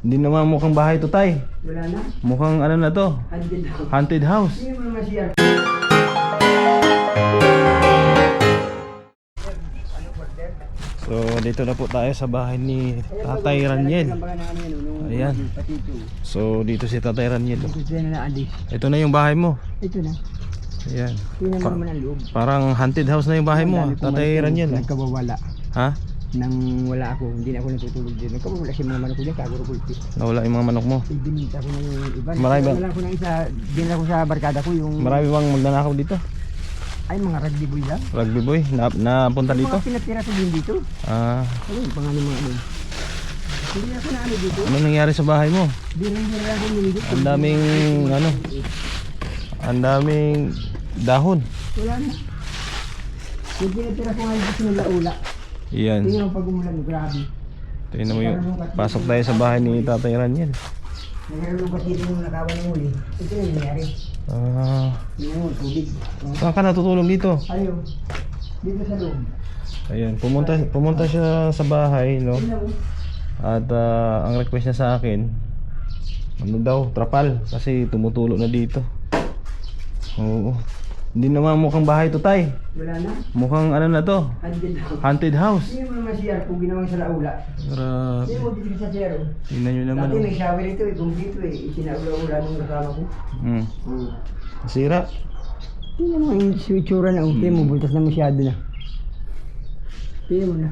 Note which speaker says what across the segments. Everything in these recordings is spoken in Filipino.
Speaker 1: Hindi naman mukhang bahay to, tay.
Speaker 2: Wala na.
Speaker 1: Mukhang ano na to?
Speaker 2: Haunted house.
Speaker 1: Haunted house.
Speaker 2: Hindi mo naman siya.
Speaker 1: So dito na po tayo sa bahay ni Tatay Raniel. Ayan. So dito si Tatay Raniel. Ito na yung bahay mo.
Speaker 2: Ito na.
Speaker 1: Ayan.
Speaker 2: Tingnan mo naman ang loob.
Speaker 1: Parang haunted house na yung bahay mo, Tatay Raniel.
Speaker 2: Nagkabawala.
Speaker 1: Ha?
Speaker 2: Nang wala ako, hindi na ako natutulog din. Nagkabawala si mga manok ko dyan, kaguro kulpi.
Speaker 1: Nawala yung mga manok mo.
Speaker 2: Ibinita ko na yung iba.
Speaker 1: Marami ba?
Speaker 2: Wala ko na isa, dinala ko sa barkada ko yung...
Speaker 1: Marami bang magnanakaw dito?
Speaker 2: Ay, mga rugby boy lang.
Speaker 1: Rugby boy, napunta
Speaker 2: Yung
Speaker 1: dito?
Speaker 2: mga pinatira sa din dito.
Speaker 1: Ah,
Speaker 2: Ano yung pangalan mga ano? Hindi ako na ano dito.
Speaker 1: ano nangyari sa bahay mo?
Speaker 2: Bira lang ako nilidit.
Speaker 1: Ang daming ano? Ang daming dahon.
Speaker 2: Wala na. Yung pinatira ko nga dito ng laula.
Speaker 1: Iyan.
Speaker 2: Tingnan mo pag umulan, grabe.
Speaker 1: Tingnan mo yung pasok tayo sa bahay ni Tatay Raniel.
Speaker 2: Nagkaroon kasi dito yung nakawan ng uli. Ito na yung nangyari.
Speaker 1: Ah,
Speaker 2: Tingnan mo, tubig.
Speaker 1: saan ka natutulog dito?
Speaker 2: Ayaw. Dito sa loob.
Speaker 1: Ayan, pumunta siya sa bahay, no?
Speaker 2: Tingnan mo.
Speaker 1: At ang request niya sa akin, ano daw, trapal kasi tumutulo na dito. Oo. Hindi naman mukhang bahay to, tay.
Speaker 2: Wala na.
Speaker 1: Mukhang ano na to?
Speaker 2: Haunted house.
Speaker 1: Haunted house.
Speaker 2: Tingnan mo naman siya kung ginawang sa laula.
Speaker 1: Grabe.
Speaker 2: Tingnan mo dito sa zero.
Speaker 1: Tingnan nyo naman.
Speaker 2: Dati may shower ito eh, kumpleto eh. Isinaula-ula nung kasama ko.
Speaker 1: Sira.
Speaker 2: Tingnan mo yung itsura na okay mo, bultas na masyado na. Tingnan mo na.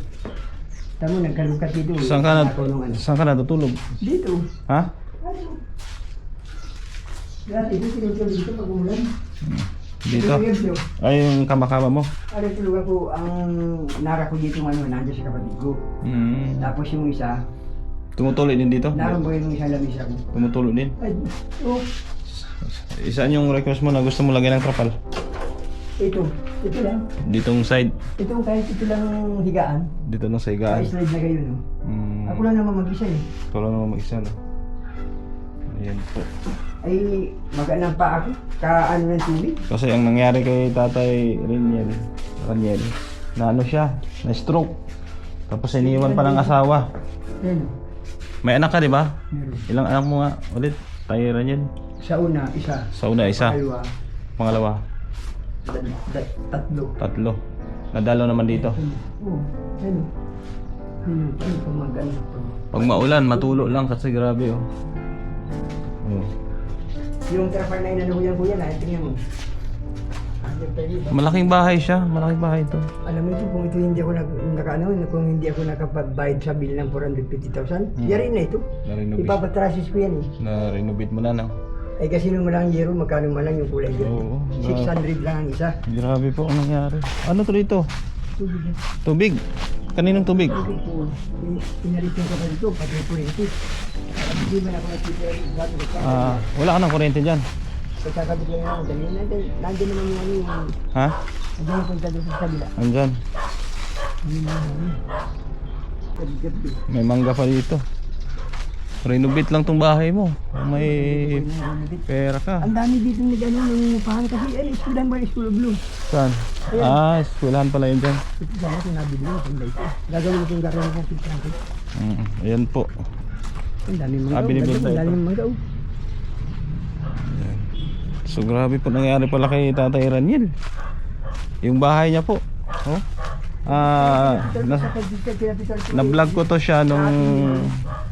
Speaker 2: Tama, nagkalukat dito.
Speaker 1: Saan ka,
Speaker 2: Ako nung ano.
Speaker 1: saan ka natutulog?
Speaker 2: Dito.
Speaker 1: Ha?
Speaker 2: Ano? Dati dito, tinutulog dito pag umulan.
Speaker 1: Dito?
Speaker 2: Ito.
Speaker 1: Ay, yung kamakama mo?
Speaker 2: Ano tulog ako, ang nara ko dito ano, nandiyan sa kapatid ko. Tapos yung isa,
Speaker 1: Tumutulo din dito?
Speaker 2: naroon ba yung isang lamisa ko?
Speaker 1: Tumutulo din?
Speaker 2: Ay, oh,
Speaker 1: Isaan yung request mo na gusto mo lagyan ng trapal?
Speaker 2: ito lang.
Speaker 1: Ditong side?
Speaker 2: Ito kahit ito lang higaan.
Speaker 1: Dito na sa
Speaker 2: Sa
Speaker 1: higaan?
Speaker 2: slide na kayo, no? Ako lang naman mag-isa eh.
Speaker 1: Ito lang naman mag-isa, no? Ayan po.
Speaker 2: Ay, mag-anang pa ako. Kaano ng tubig.
Speaker 1: Kasi ang nangyari kay Tatay Raniel, na ano siya, na stroke. Tapos iniwan pa ng asawa.
Speaker 2: Yan.
Speaker 1: May anak ka, di ba?
Speaker 2: Meron.
Speaker 1: Ilang anak mo nga ulit, Tay Raniel?
Speaker 2: Sa una, isa.
Speaker 1: Sa una, isa.
Speaker 2: Dalawa.
Speaker 1: Pangalawa,
Speaker 2: Tatlo.
Speaker 1: tatlo. Nadalo naman dito.
Speaker 2: Oo. Ano? Ano pa mag-ano pa?
Speaker 1: Pag maulan, matulo lang kasi grabe, oh. Oh.
Speaker 2: Yung trapal na inano ko yan, kuya, tingnan mo. Andyan tayo, diba?
Speaker 1: Malaking bahay siya, malaking bahay to.
Speaker 2: Alam mo ito, kung ito hindi ako kung hindi ako nakapag-bayad sa bill ng 450,000, yari na ito.
Speaker 1: Na-renovate.
Speaker 2: Ipapatrasis ko yan eh.
Speaker 1: Na-renovate mo na, no?
Speaker 2: Ay kasi nung walang yero, magkano man lang yung kulay dyan.
Speaker 1: Oo,
Speaker 2: 600 lang ang isa.
Speaker 1: Grabe po ang nangyari. Ano to dito?
Speaker 2: Tubig yan.
Speaker 1: Tubig? Kaninong tubig?
Speaker 2: Tubig po. Pinaritin ko pa dito, pati po ito. Hindi man ako nagtitira dito.
Speaker 1: Wala ka ng kuryente dyan?
Speaker 2: Pagkakabit lang ako dyan. Nandiyan naman yung ano yung...
Speaker 1: Ha?
Speaker 2: Nandiyan yung punta doon sa kabila.
Speaker 1: Andyan.
Speaker 2: Gabi-gabi.
Speaker 1: May mangga pa dito. Renovate lang tong bahay mo. May pera ka.
Speaker 2: Ang dami dito ni gano'n, nangungupahan kasi eskulan ba, School of Blue.
Speaker 1: Saan? Eskwelahan pala yun dyan.
Speaker 2: Ito sana kung nabili mo, kung ito. Gagawin mo itong gano'n ng filtran ko.
Speaker 1: Ayan po.
Speaker 2: Ang dami manggaw,
Speaker 1: Binibenta
Speaker 2: ang dami
Speaker 1: ito.
Speaker 2: manggaw.
Speaker 1: Ayan. So grabe po nangyari pala kay Tatay Raniel. Yung bahay niya po. Oh. Na-vlog ko to siya nung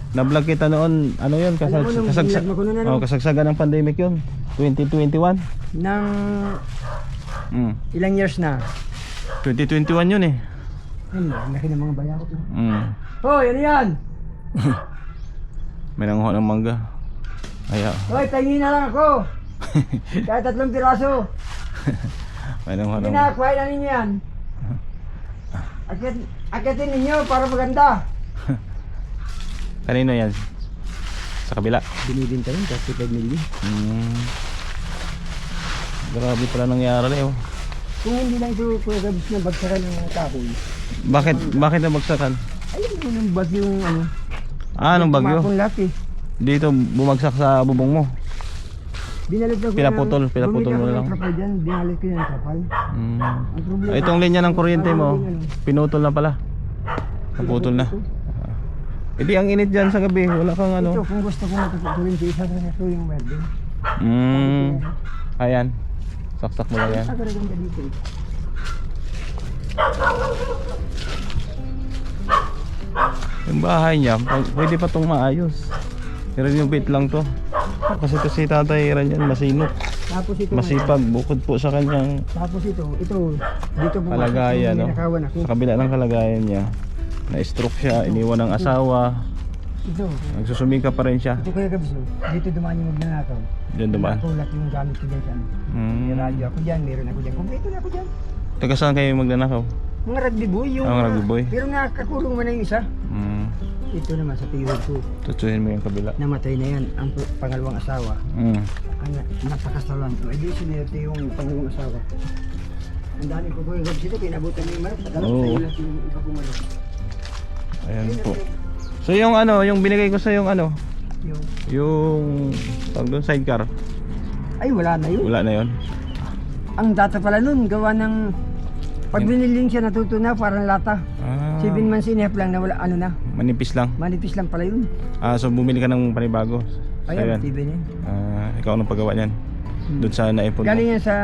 Speaker 1: na-vlog kita noon, ano yun, kasagsagan ng pandemic yun, 2021.
Speaker 2: Nang ilang years na?
Speaker 1: 2021 yun eh.
Speaker 2: Ay, ang laki ng mga bayakot.
Speaker 1: Oh,
Speaker 2: yan yan!
Speaker 1: may nanguha ng mangga. Ay,
Speaker 2: Hoy, tingin na lang ako! Kahit 3 piraso!
Speaker 1: may nanguha ng
Speaker 2: Kuhain na ninyo yan! Akitin ninyo para maganda!
Speaker 1: Kanino yan? Sa kabila?
Speaker 2: Binibinta rin, 35 million.
Speaker 1: Grabe pala nangyari oh.
Speaker 2: Kung hindi lang ito Kuya Gabs na bagsakan ng mga kahoy.
Speaker 1: Bakit nabagsakan?
Speaker 2: Ayun po ng bagyong ano.
Speaker 1: Anong bagyo?
Speaker 2: Tumakong laki.
Speaker 1: Dito bumagsak sa bubong mo.
Speaker 2: Binalik na ko
Speaker 1: Pinaputol mo na lang.
Speaker 2: Trapal dyan, binalik ko yung trapal. Ang problema.
Speaker 1: Itong linya ng kuryente mo, pinutol na pala. Naputol na. Hindi ang init dyan sa gabi, wala kang ano.
Speaker 2: Ito, kung gusto ko matutuloy isa sa ito yung welding.
Speaker 1: Ayan. Saksak mo lang yan.
Speaker 2: Agad-agad ka dito.
Speaker 1: Yung bahay niya, pwede pa itong maayos. Pero yung bait lang to. Kasi ito si Tatay Ran yan, masinop.
Speaker 2: Tapos ito,
Speaker 1: Masipag, bukod po sa kanyang
Speaker 2: tapos ito, dito po
Speaker 1: kalagayan, no?
Speaker 2: nakawan ako.
Speaker 1: Sa kabila ng kalagayan niya, na-stroke siya, iniwan ng asawa,
Speaker 2: Ito,
Speaker 1: nagsusumika pa rin siya.
Speaker 2: ito kaya kabis, dito dumaan yung magnanakaw.
Speaker 1: Diyan dumaan.
Speaker 2: Nakulat yung gamit ko dyan sa ano. May radyo ako dyan, meron ako dyan. Kumpleto na ako dyan.
Speaker 1: Taga saan kayo magnanakaw?
Speaker 2: Mga rugby boy, yung...
Speaker 1: Ang rugby boy?
Speaker 2: Pero nakakulong mo na yung isa. Ito naman sa period ko.
Speaker 1: Tutuhin mo yung kabila.
Speaker 2: Namatay na yan, ang pangalawang asawa. Ang napakasalan ko. Edi sinerte yung pangalawang asawa. Ang dami ko po yung gabs ito, pinabutan mo yung manok. Sa galap,
Speaker 1: Oo.
Speaker 2: sa'yo lang yung iba ko manok.
Speaker 1: Ayan po. So yung ano, yung binigay ko sa yung ano, yung tawag doon, sidecar.
Speaker 2: Ay, wala na yun.
Speaker 1: Wala na yon.
Speaker 2: Ang data pala nun, gawa ng... Pag biniling siya, natutunaw, parang lata. 7 months in half lang na wala, ano na.
Speaker 1: Manipis lang.
Speaker 2: Manipis lang pala yun.
Speaker 1: So bumili ka ng panibago.
Speaker 2: Ayan, Steven yan.
Speaker 1: Ikaw ang paggawa niyan. Doon sa naipon mo.
Speaker 2: Galing yan sa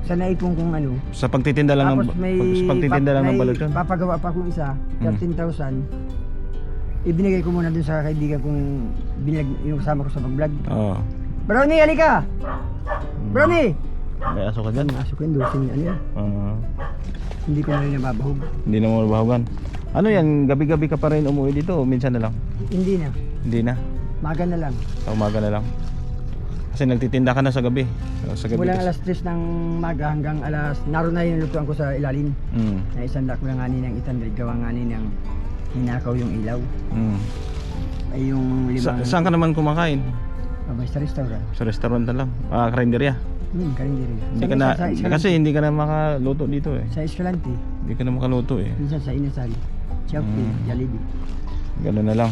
Speaker 2: naipon kong ano.
Speaker 1: Sa pagtitinda lang
Speaker 2: Tapos may,
Speaker 1: sa pagtitinda lang ng balot yun.
Speaker 2: papagawa pa akong isa, 13,000. Ibinigay ko muna dun sa kaibigan kong binag, yung kasama ko sa pag-vlog.
Speaker 1: Oo.
Speaker 2: Brownie, halika! Brownie!
Speaker 1: May aso ka dyan.
Speaker 2: Aso ko yun, dosin ano yan. Hindi ko na rin nababahog.
Speaker 1: Hindi na mo mabahogan. Ano yan, gabi-gabi ka pa rin umuwi dito o minsan na lang?
Speaker 2: Hindi na.
Speaker 1: Hindi na.
Speaker 2: Maga na lang.
Speaker 1: Sa umaga na lang. Kasi nagtitinda ka na sa gabi. Sa gabi
Speaker 2: Mula
Speaker 1: kasi.
Speaker 2: alas 3 ng maga hanggang alas... Naroon na yung lutuan ko sa ilalim. Na isang lak lang ngani ng itandrig. Gawa ngani ng ninakaw yung ilaw. Ay yung limang...
Speaker 1: Saan ka naman kumakain?
Speaker 2: Abay, sa restaurant.
Speaker 1: Sa restaurant na lang. Karinderya.
Speaker 2: Karindiri.
Speaker 1: Hindi ka na, kasi hindi ka na makaluto dito eh.
Speaker 2: Sa Escalante.
Speaker 1: Hindi ka na makaluto eh.
Speaker 2: Minsan sa Inasal. Chowking, Jollibee.
Speaker 1: Gano'n na lang.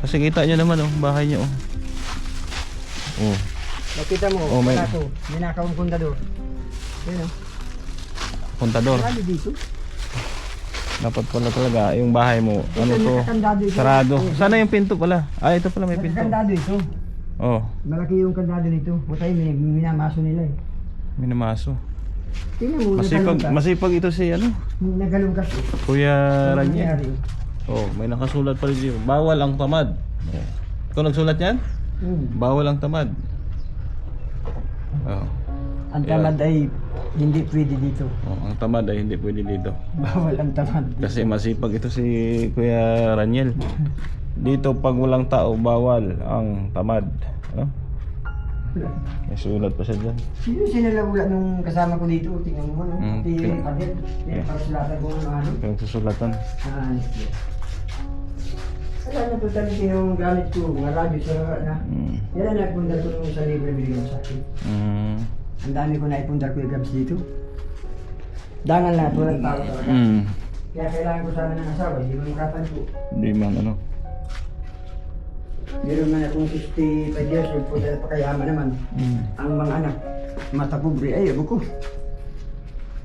Speaker 1: Kasi kita nyo naman oh, bahay nyo oh. Oh.
Speaker 2: Nakita mo,
Speaker 1: Oh, may-
Speaker 2: ninakaw ang kundador. Yan o.
Speaker 1: Kontador.
Speaker 2: Marami dito.
Speaker 1: Dapat pala talaga yung bahay mo. Ano
Speaker 2: Ito,
Speaker 1: to?
Speaker 2: nakakandado ito.
Speaker 1: Sarado. Sana yung pinto pala. Ito pala may pinto.
Speaker 2: Nakakandado ito.
Speaker 1: Oh,
Speaker 2: Malaki yung kandado nito. Butay, minamaso nila eh.
Speaker 1: minamaso.
Speaker 2: Tingnan mo,
Speaker 1: Masipag ito si ano?
Speaker 2: nagalungkas eh.
Speaker 1: Kuya
Speaker 2: Ano
Speaker 1: Raniel.
Speaker 2: nangyari?
Speaker 1: Oh, may nakasulat pa rin dito. Bawal ang tamad. Oh. Ikaw nagsulat yan? Bawal ang tamad. Oh.
Speaker 2: Ang tamad ay hindi pwede dito.
Speaker 1: Oh, ang tamad ay hindi pwede dito.
Speaker 2: Bawal ang tamad.
Speaker 1: Kasi masipag ito si Kuya Raniel. Dito pag walang tao, bawal ang tamad. Ano? May sulat pa siya dyan.
Speaker 2: Sino sinalawula nung kasama ko dito? Tingnan mo, no? Pati
Speaker 1: tingnan.
Speaker 2: Padel. Yan, para sulatan ko ng ano.
Speaker 1: Pinagsusulatan.
Speaker 2: Wala na total yung gamit ko, mga radyo sa na. Yan ang nagpundar ko nung sa libre binigyan mo sa akin. Ang dami ko na ipundar ko yung gabs dito. Dangan na, walang tao talaga. Kaya kailangan ko sana ng asawa, hindi mo makatan ko.
Speaker 1: Hindi man ano.
Speaker 2: Meron man akong 65 years old po dahil pakayaman naman. Ang mga anak, mata pobre, ay abo ko.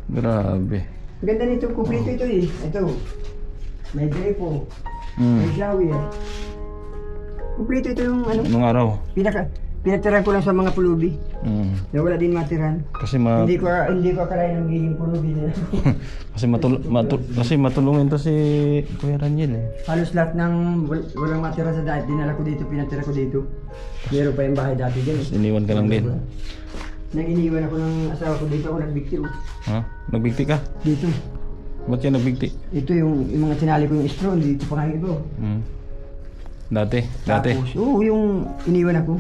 Speaker 1: Grabe.
Speaker 2: Ang ganda nito, kumplito ito eh. Ito, may gripo, may shower. Kumplito ito yung ano,
Speaker 1: Anong araw?
Speaker 2: pinatiran ko lang sa mga pulubi. Na wala din matiran.
Speaker 1: Kasi
Speaker 2: Hindi ko akalain ng giging pulubi nila.
Speaker 1: kasi matulungin to si Kuya Raniel eh.
Speaker 2: Halos lahat ng walang matira sa dati, dinala ko dito, pinatira ko dito. Meron pa yung bahay dati dyan.
Speaker 1: Iniwan ka lang din.
Speaker 2: Nang iniwan ako ng asawa ko dito, ako nagbigti.
Speaker 1: Ha? Nagbigti ka?
Speaker 2: Dito.
Speaker 1: Ba't yan nagbigti?
Speaker 2: Ito yung mga tinali ko yung straw, dito pa nga ito.
Speaker 1: Dati.
Speaker 2: Tapos, oo, yung iniwan ako.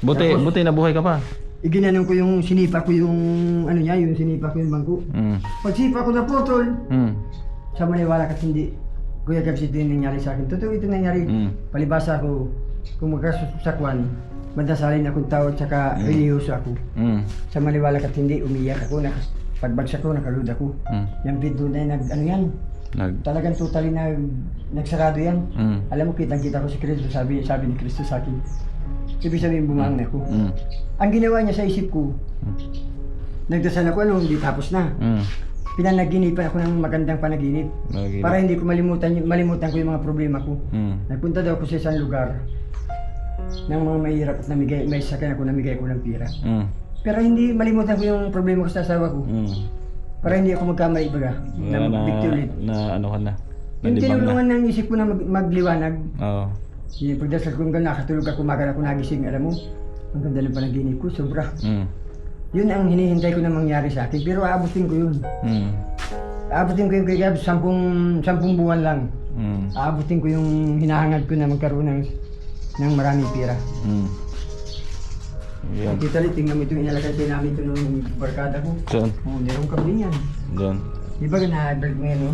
Speaker 1: Buti nabuhay ka pa.
Speaker 2: Iginanong ko yung sinipa ko yung ano niya, yung sinipa ko yung bangko. Pag sipa ko na putol, sa maniwala ka hindi. Kuya Gabs, ito yung nangyari sa akin. Totoo ito nangyari. Palibasa ako, kung magkasakwan, madasalin akong tao at saka reliyoso ako. Sa maniwala ka hindi, umiyak ako. Pagbagsak ko, nakalud ako. Yung pinto na ano yan, talagang totally nagsarado yan. Alam mo, kitang-kita ko si Kristo, sabi ni Kristo sa akin. Ibig sabihin, bumangon ako. Ang ginawa niya sa isip ko, nagdasal ako, hindi tapos na. pinanaginipan ako ng magandang panaginip. Para hindi ko malimutan ko yung mga problema ko. Nagpunta daw ako sa isang lugar ng mga mahirap at may sakyan ako, namigay ko ng pira. Pero hindi malimutan ko yung problema ko sa asawa ko. Para hindi ako magkamali baga.
Speaker 1: Na ano ka na?
Speaker 2: Yung tinulungan ng isip ko na magliwanag.
Speaker 1: Oo.
Speaker 2: Yung pagdasal ko hanggang nakatulog ako, magal ako nagising, alam mo, ang ganda ng panaginip ko, sobra. Yun ang hinihintay ko na mangyari sa akin, pero aabutin ko yun. Aabutin ko yung kay Gab, 10 buwan lang. Aabutin ko yung hinahangad ko na magkaroon ng maraming pira.
Speaker 1: Yan.
Speaker 2: Kita rin, tingnan mo itong inalagay tayo namin ito nung barkada ko.
Speaker 1: Saan?
Speaker 2: Oo, meron ka din yan.
Speaker 1: Diyan.
Speaker 2: Di ba na-advert mo yan, no?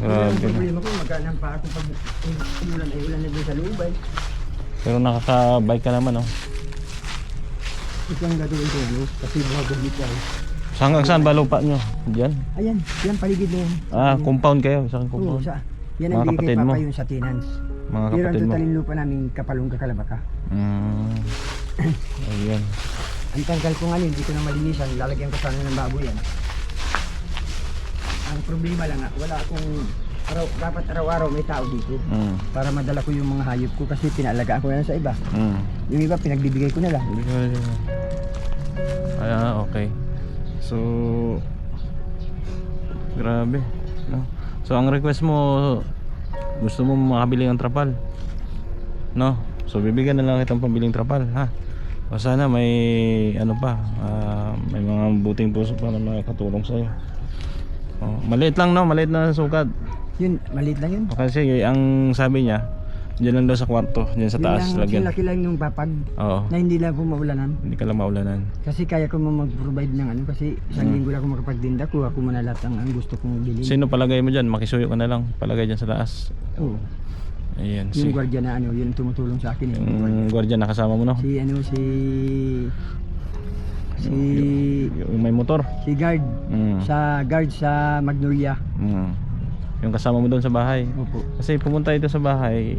Speaker 1: Grabe.
Speaker 2: Ang problema ko, magkanang pa ako pag ulan na doon sa lubay.
Speaker 1: Pero nakaka-bike ka naman, oh.
Speaker 2: Ito ang gagawin ko, no? Kasi mga gumit ka.
Speaker 1: Hanggang saan ba lupa nyo? Diyan?
Speaker 2: Ayan, yan paligid na yan.
Speaker 1: Compound kayo? Isang
Speaker 2: Oo,
Speaker 1: compound?
Speaker 2: yan ang
Speaker 1: Mga
Speaker 2: bigay
Speaker 1: kapatid
Speaker 2: kay
Speaker 1: mo?
Speaker 2: Papa yun sa tenants.
Speaker 1: Mga
Speaker 2: Pero ang
Speaker 1: kapatid mo?
Speaker 2: totalin lupa namin Kapalong Kakalabaka.
Speaker 1: Ayan.
Speaker 2: Ang tanggal ko ngayon, hindi ko na malinisan. Lalagyan ko sana ng baboy yan. Ang problema lang, wala akong dapat araw-araw may tao dito. Para madala ko yung mga hayop ko kasi pinaalagaan ko na lang sa iba. Yung iba pinagbibigay ko na lang.
Speaker 1: Okay. So, grabe, no? So ang request mo, gusto mo makabili ng trapal, no? So bibigyan na lang kitang pambiling trapal, ha? O sana may ano pa, may mga buting puso para makatulong sa'yo. Maliit lang, no? Maliit na sukat.
Speaker 2: Yun, maliit lang yun.
Speaker 1: Kasi ang sabi niya, diyan lang daw sa kwarto, diyan sa taas lagyan.
Speaker 2: Yung laki lang yung papag.
Speaker 1: Oo.
Speaker 2: Na hindi lang po maulanan.
Speaker 1: Hindi ka lang maulanan.
Speaker 2: Kasi kaya ko mag-provide ng ano, kasi isang linggo lang ako makapagdinda, kuha ko muna lahat ang gusto kong bilhin.
Speaker 1: Sino palagay mo dyan? Makisuyo ka na lang. Palagay dyan sa taas.
Speaker 2: Oo.
Speaker 1: Ayan.
Speaker 2: Yung gwardiya na ano, yun tumutulong sa akin.
Speaker 1: Yung gwardiya nakasama mo, no?
Speaker 2: Si ano, si
Speaker 1: yung may motor.
Speaker 2: si guard. Sa guard sa Magnolia.
Speaker 1: Yung kasama mo doon sa bahay.
Speaker 2: Opo.
Speaker 1: Kasi pumunta ito sa bahay,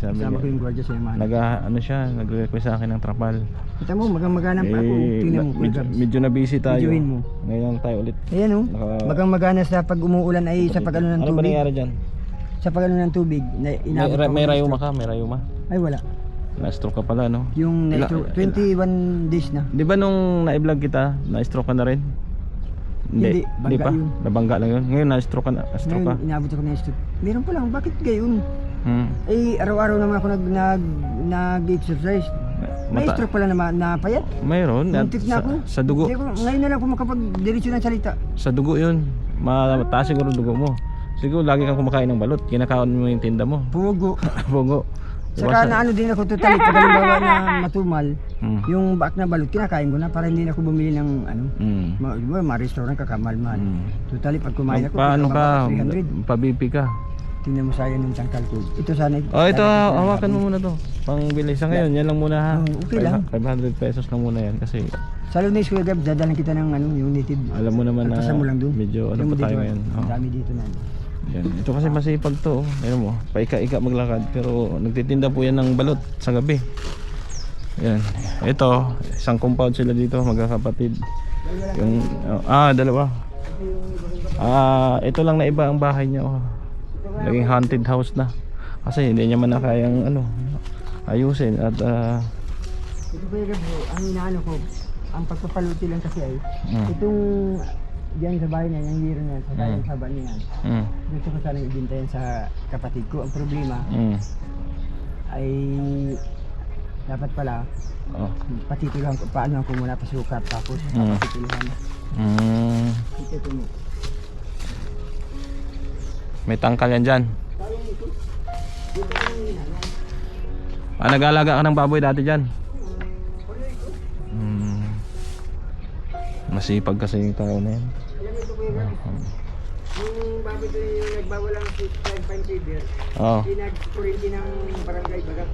Speaker 1: sabi
Speaker 2: Kasama ko
Speaker 1: niya,
Speaker 2: yung gwardiya sa Yamaha.
Speaker 1: nag-request sa akin ng trapal.
Speaker 2: Kita mo, magana pa ako. Tingnan mo,
Speaker 1: medyo na busy tayo.
Speaker 2: Videoin mo.
Speaker 1: Ngayon tayo ulit.
Speaker 2: Ayan o, magana sa pag umuulan ay sa pag-ano ng
Speaker 1: Ano ba
Speaker 2: tubig.
Speaker 1: nangyari dyan?
Speaker 2: Sa pag-ano ng tubig.
Speaker 1: May rayuma ka? May rayuma?
Speaker 2: Ay wala.
Speaker 1: Na-stroke ka pala, no?
Speaker 2: Yung 21 days na.
Speaker 1: Di ba nung na-vlog kita, na-stroke ka na rin?
Speaker 2: Hindi,
Speaker 1: Hindi
Speaker 2: bangga
Speaker 1: pa?
Speaker 2: yun.
Speaker 1: Nabangga lang yun. Ngayon na-stroke ka na. Na-stroke ka?
Speaker 2: Ngayon, inabot ako ng stroke. Meron pa lang, bakit gayon?
Speaker 1: Hmm.
Speaker 2: Eh, araw-araw naman ako nag-exercise. May stroke pala na napayat.
Speaker 1: Mayroon.
Speaker 2: Muntik na ako.
Speaker 1: Sa dugo.
Speaker 2: Ngayon na lang ako makapag-diretso ng salita.
Speaker 1: Sa dugo yun. Mataas siguro dugo mo. Siguro lagi kang kumakain ng balot. Kinakaon mo yung tinda mo.
Speaker 2: Pugo.
Speaker 1: Pugo.
Speaker 2: Saka na ano din ako totally, pag halimbawa na matumal, yung back na balot, kinakain ko na para hindi na ako bumili ng ano, ma-restaurant kakamal-mal. Totally, pag kumain ako,
Speaker 1: Paano ka?
Speaker 2: 300.
Speaker 1: Pa-BP ka.
Speaker 2: Tingnan mo sa'yo ng tangkal ko. Ito sana.
Speaker 1: Ito hawakan mo muna to. Pangbili sa ngayon, yan lang muna ha.
Speaker 2: Okay lang.
Speaker 1: 500 pesos lang muna yan kasi
Speaker 2: sa Lunes ko, Gab, dadalan kita ng ano, yung native.
Speaker 1: alam mo naman na
Speaker 2: mo lang doon.
Speaker 1: medyo ano pa tayo ngayon.
Speaker 2: Ang dami dito na.
Speaker 1: Yan. Ito kasi masipag to. Ayun mo, paika-ika maglakad pero nagtitinda po yan ng balot sa gabi. Yan. Ito, isang compound sila dito, magkakapatid. Yung dalawa. Ito lang na iba ang bahay niya. Naging haunted house na. Kasi hindi niya man na kayang ayusin at
Speaker 2: ito ba yung Gab, ang inaano ko, ang pagpapaluti lang kasi ay itong diyan sa bahay na yung hero niya, sa bahay ng haba niya. Gusto ko sanang ibinta yan sa kapatid ko. Ang problema ay dapat pala patituluhan ko, paano ako muna pasukat tapos patituluhan. Ito mo.
Speaker 1: May tangkal yan dyan. Nag-aalaga ka ng baboy dati dyan? Masipag kasi yung tao na yan.
Speaker 2: Yung baboy ko yung nagbawalang 5 fever, pinag-kurinti ng barangay Bagat.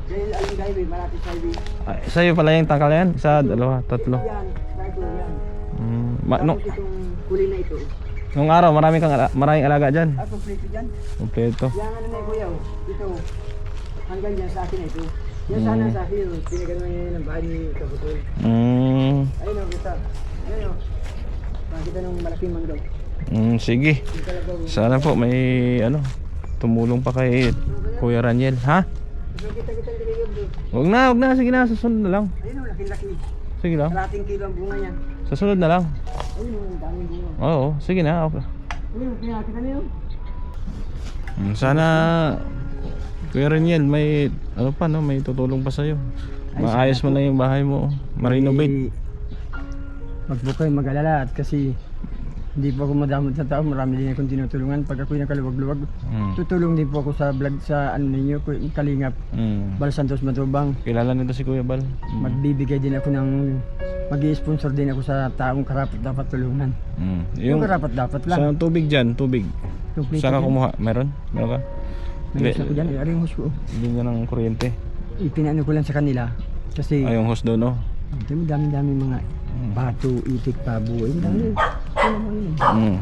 Speaker 2: Dahil aling highway, malapit sa highway.
Speaker 1: Sa'yo pala yung tangkal yan? Isa, dalawa, tatlo.
Speaker 2: Yan, tayo yan.
Speaker 1: Nung
Speaker 2: Tapos itong huli na ito.
Speaker 1: araw, maraming alaga dyan?
Speaker 2: Kompleto dyan.
Speaker 1: Kompleto.
Speaker 2: Yan ano na kuya, ito. Hanggang dyan sa akin na ito. Yan sana sa akin, pinagano ngayon ng bahay ni Kaputol. Ayun o, kita. Ayun o. Makikita ng malaking manggaw.
Speaker 1: Sige. Sana po may ano, tumulong pa kay Kuya Raniel, ha?
Speaker 2: Kita ng diligod doon.
Speaker 1: Wag na, sige na, susunod na lang.
Speaker 2: Ayun o, laki-laki.
Speaker 1: Sige lang.
Speaker 2: Kalating kilo ang bunga niya.
Speaker 1: Susunod na lang.
Speaker 2: Ayun o, ang daming bunga.
Speaker 1: Oo, sige na. Okay.
Speaker 2: Ayun, pinakita na yun.
Speaker 1: Sana Kuya Raniel, may ano pa no, may tutulong pa sa'yo. Maayos mo lang yung bahay mo, ma-renovate.
Speaker 2: Wag po kayo mag-alala at kasi hindi po ako madamot sa tao, marami din akong tinutulungan. Pag ako'y nakaluwag-luwag, tutulong din po ako sa vlog sa ano ninyo, Kalingap, Bal Santos Matubang.
Speaker 1: Kilala nito si Kuya Bal.
Speaker 2: Magbibigay din ako ng, mag-i-sponsor din ako sa taong karapat dapat tulungan. Yung karapat dapat lang.
Speaker 1: Sa tubig dyan, tubig.
Speaker 2: Complete
Speaker 1: Saan ka
Speaker 2: yan.
Speaker 1: kumuha? Meron? Meron ka?
Speaker 2: May isa ko dyan, ari yung hose ko.
Speaker 1: Linya ng kuryente.
Speaker 2: Ipinano ko lang sa kanila kasi
Speaker 1: Ay, yung host doon, no?
Speaker 2: dami mga bato, itik, pabo, dami. Ano naman yun.